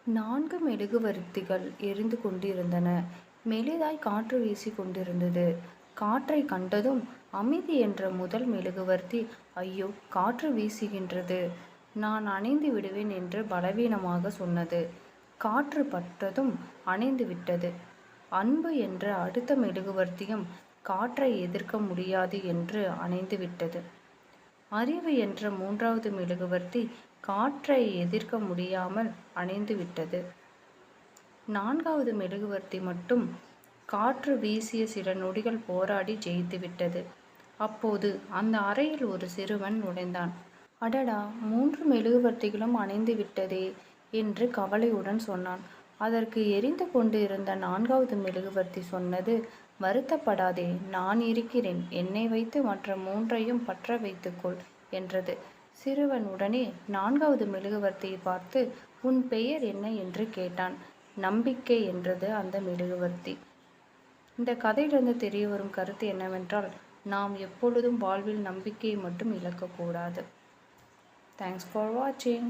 4 மெழுகுவர்த்திகள் எரிந்து கொண்டிருந்தன. மெலிதாய் காற்று வீசிக் கொண்டிருந்தது. காற்றைக் கண்டதும் அமைதி என்ற முதல் மெழுகுவர்த்தி, ஐயோ, காற்று வீசுகின்றது, நான் அணைந்து விடுவேன் என்று பலவீனமாக சொன்னது. காற்று பட்டதும் அணைந்து விட்டது. அன்பு என்ற அடுத்த மெழுகுவர்த்தியும் காற்றை எதிர்க்க முடியாது என்று அணைந்து விட்டது. அறிவு என்ற 3வது மெழுகுவர்த்தி காற்றை எதிர்க்க முடியாமல் அணைந்து விட்டது. 4வது மெழுகுவர்த்தி மட்டும் காற்று வீசிய சில நொடிகள் போராடி ஜெயித்து விட்டது. அப்போது அந்த அறையில் ஒரு சிறுவன் நுழைந்தான். அடடா, 3 மெழுகுவர்த்திகளும் அணைந்து விட்டதே என்று கவலையுடன் சொன்னான். அதற்கு எரிந்து கொண்டு இருந்த 4வது மெழுகுவர்த்தி சொன்னது, வருத்தப்படாதே, நான் இருக்கிறேன், என்னை வைத்து மற்ற 3ஐயும் பற்ற வைத்துக்கொள் என்றது. சிறுவன் உடனே 4வது மெழுகுவர்த்தியை பார்த்து, உன் பெயர் என்ன என்று கேட்டான். நம்பிக்கை என்றது அந்த மெழுகுவர்த்தி. இந்த கதையிலிருந்து தெரிய வரும் கருத்து என்னவென்றால், நாம் எப்பொழுதும் வாழ்வில் நம்பிக்கையை மட்டும் இழக்கக்கூடாது. தேங்க்ஸ் ஃபார் வாட்சிங்.